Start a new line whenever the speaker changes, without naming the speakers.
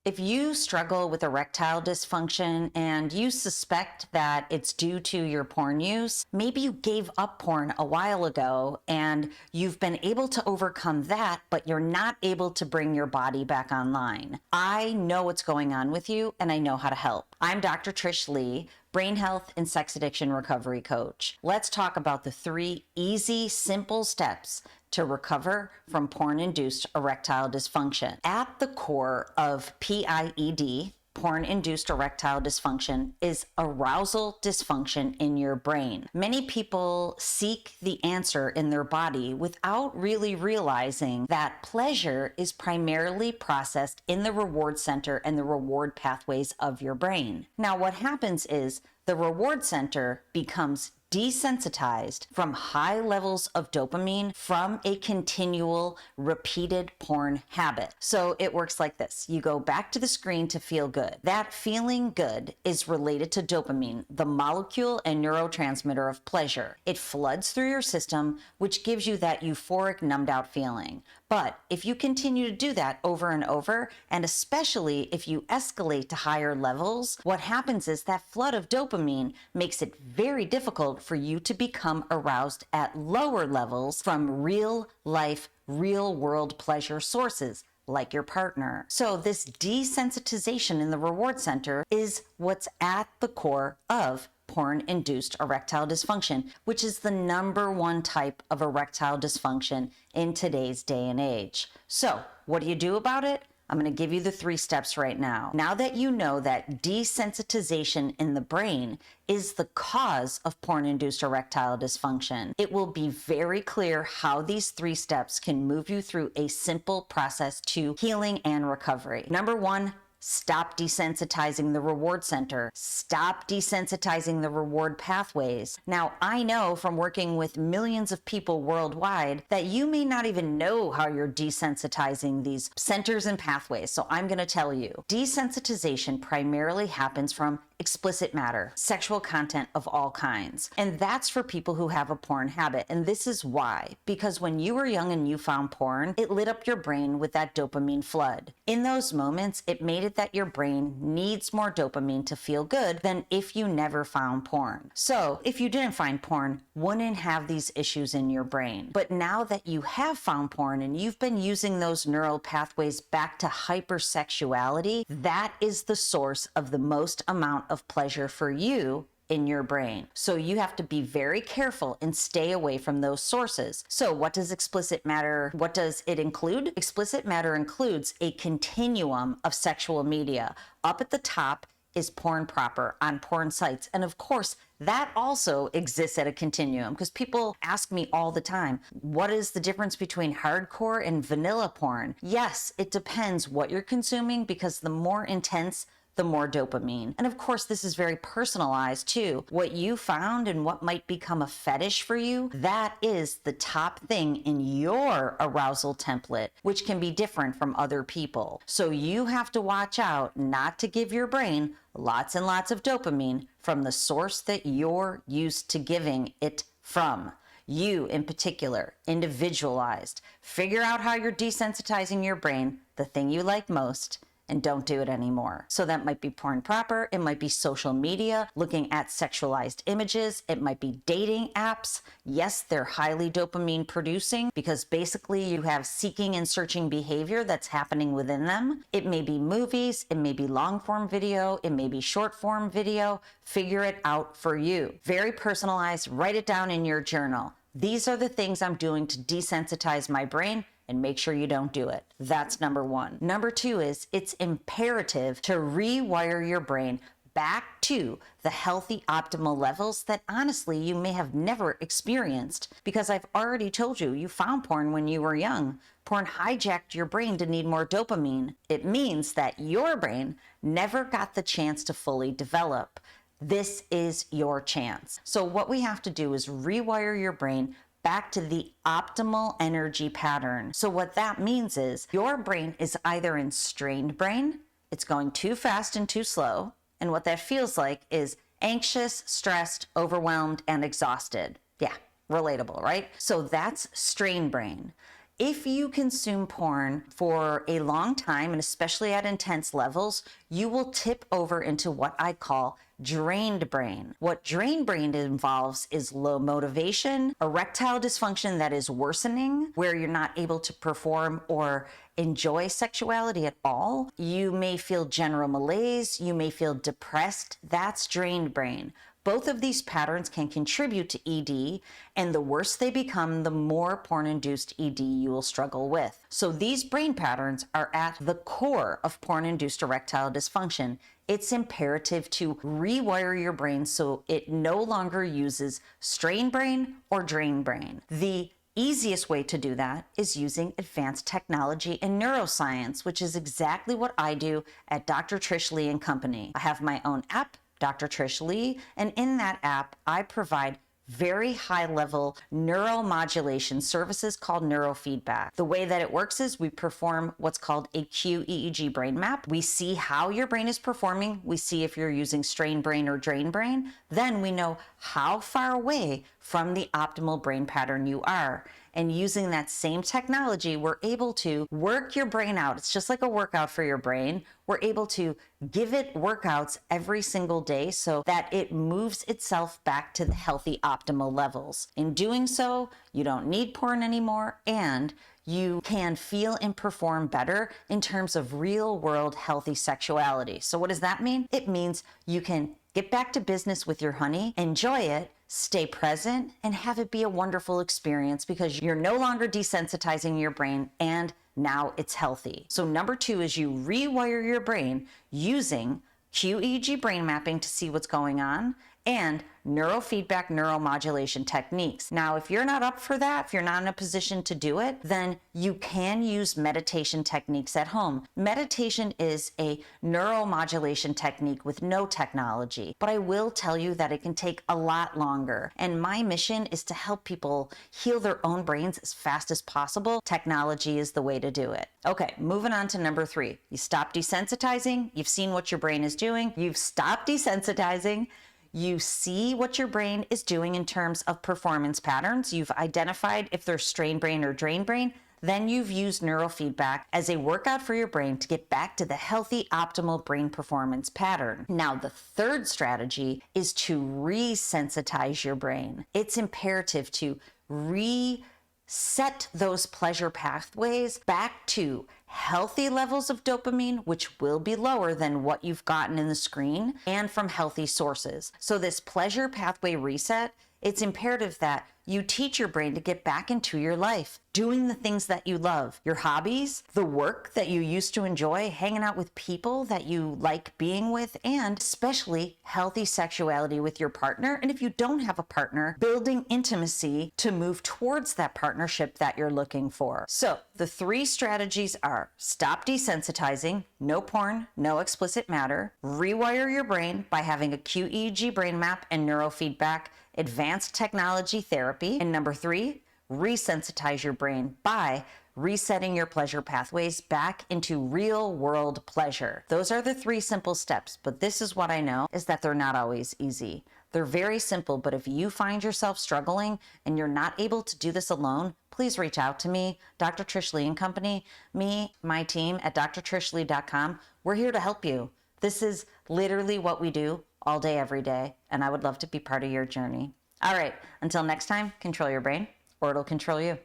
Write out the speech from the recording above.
If you struggle with erectile dysfunction and you suspect that it's due to your porn use, maybe you gave up porn a while ago and you've been able to overcome that, but you're not able to bring your body back online. I know what's going on with you and I know how to help. I'm Dr. Trish Leigh, brain health and sex addiction recovery coach. Let's talk about the 3 easy, simple steps to recover from porn-induced erectile dysfunction. At the core of PIED, porn-induced erectile dysfunction, is arousal dysfunction in your brain. Many people seek the answer in their body without really realizing that pleasure is primarily processed in the reward center and the reward pathways of your brain. Now, what happens is the reward center becomes desensitized from high levels of dopamine from a continual repeated porn habit. So it works like this. You go back to the screen to feel good. That feeling good is related to dopamine, the molecule and neurotransmitter of pleasure. It floods through your system, which gives you that euphoric, numbed out feeling. But if you continue to do that over and over, and especially if you escalate to higher levels, what happens is that flood of dopamine makes it very difficult for you to become aroused at lower levels from real life, real world pleasure sources like your partner. So this desensitization in the reward center is what's at the core of porn-induced erectile dysfunction, which is the #1 type of erectile dysfunction in today's day and age. So what do you do about it? I'm going to give you the 3 steps right now. Now that you know that desensitization in the brain is the cause of porn-induced erectile dysfunction, it will be very clear how these 3 steps can move you through a simple process to healing and recovery. #1, stop desensitizing the reward center. Stop desensitizing the reward pathways. Now, I know from working with millions of people worldwide that you may not even know how you're desensitizing these centers and pathways. So I'm going to tell you. Desensitization primarily happens from explicit matter, sexual content of all kinds. And that's for people who have a porn habit. And this is why. Because when you were young and you found porn, it lit up your brain with that dopamine flood. In those moments, it made it that your brain needs more dopamine to feel good than if you never found porn. So if you didn't find porn, wouldn't have these issues in your brain. But now that you have found porn and you've been using those neural pathways back to hypersexuality, that is the source of the most amount of pleasure for you in your brain. So you have to be very careful and stay away from those sources. So what does explicit matter, what does it include? Explicit matter includes a continuum of sexual media. Up at the top is porn proper on porn sites. And of course, that also exists at a continuum because people ask me all the time, what is the difference between hardcore and vanilla porn? Yes, it depends what you're consuming because the more intense, the more dopamine. And of course, this is very personalized too. What you found and what might become a fetish for you, that is the top thing in your arousal template, which can be different from other people. So you have to watch out not to give your brain lots and lots of dopamine from the source that you're used to giving it from. You in particular, individualized. Figure out how you're desensitizing your brain, the thing you like most, and don't do it anymore. So that might be porn proper, it might be social media, looking at sexualized images, it might be dating apps. Yes, they're highly dopamine producing because basically you have seeking and searching behavior that's happening within them. It may be movies, it may be long form video, it may be short form video. Figure it out for you. Very personalized, write it down in your journal. These are the things I'm doing to desensitize my brain, and make sure you don't do it. That's #1. #2 is it's imperative to rewire your brain back to the healthy optimal levels that honestly you may have never experienced because I've already told you, you found porn when you were young. Porn hijacked your brain to need more dopamine. It means that your brain never got the chance to fully develop. This is your chance. So what we have to do is rewire your brain back to the optimal energy pattern. So what that means is your brain is either in strained brain, it's going too fast and too slow, and what that feels like is anxious, stressed, overwhelmed, and exhausted. Yeah, relatable, right? So that's strained brain. if you consume porn for a long time, and especially at intense levels, you will tip over into what I call drained brain. What drained brain involves is low motivation, erectile dysfunction that is worsening, where you're not able to perform or enjoy sexuality at all. You may feel general malaise, you may feel depressed. That's drained brain. Both of these patterns can contribute to ED, and the worse they become, the more porn-induced ED you will struggle with. So these brain patterns are at the core of porn-induced erectile dysfunction. It's imperative to rewire your brain so it no longer uses strain brain or drain brain. The easiest way to do that is using advanced technology and neuroscience, which is exactly what I do at Dr. Trish Leigh and Company. I have my own app, Dr. Trish Leigh, and in that app, I provide very high-level neuromodulation services called neurofeedback. The way that it works is we perform what's called a qEEG brain map. We see how your brain is performing. We see if you're using strain brain or drain brain. Then we know how far away from the optimal brain pattern you are. And using that same technology, we're able to work your brain out. It's just like a workout for your brain. We're able to give it workouts every single day so that it moves itself back to the healthy optimal levels. In doing so, you don't need porn anymore, and you can feel and perform better in terms of real world healthy sexuality. So what does that mean? It means you can get back to business with your honey, enjoy it, stay present, and have it be a wonderful experience because you're no longer desensitizing your brain and now it's healthy. So number 2 is you rewire your brain using qEEG brain mapping to see what's going on and neurofeedback neuromodulation techniques. Now, if you're not up for that, if you're not in a position to do it, then you can use meditation techniques at home. Meditation is a neuromodulation technique with no technology, but I will tell you that it can take a lot longer. And my mission is to help people heal their own brains as fast as possible. Technology is the way to do it. Okay, moving on to number 3. You stop desensitizing. You've seen what your brain is doing. You've stopped desensitizing. You see what your brain is doing in terms of performance patterns. You've identified if there's strain brain or drain brain. Then you've used neurofeedback as a workout for your brain to get back to the healthy, optimal brain performance pattern. Now, the third strategy is to resensitize your brain. It's imperative to reset those pleasure pathways back to healthy levels of dopamine, which will be lower than what you've gotten in the screen, and from healthy sources. So this pleasure pathway reset, it's imperative that you teach your brain to get back into your life, doing the things that you love, your hobbies, the work that you used to enjoy, hanging out with people that you like being with, and especially healthy sexuality with your partner. And if you don't have a partner, building intimacy to move towards that partnership that you're looking for. So the 3 strategies are stop desensitizing, no porn, no explicit matter, rewire your brain by having a qEEG brain map and neurofeedback, advanced technology therapy, and number 3, resensitize your brain by resetting your pleasure pathways back into real world pleasure. Those are the 3 simple steps, but this is what I know is that they're not always easy. They're very simple, but if you find yourself struggling and you're not able to do this alone, please reach out to me, Dr. Trish Leigh and Company, my team at drtrishleigh.com. We're here to help you. This is literally what we do all day, every day, and I would love to be part of your journey. All right, until next time, control your brain or it'll control you.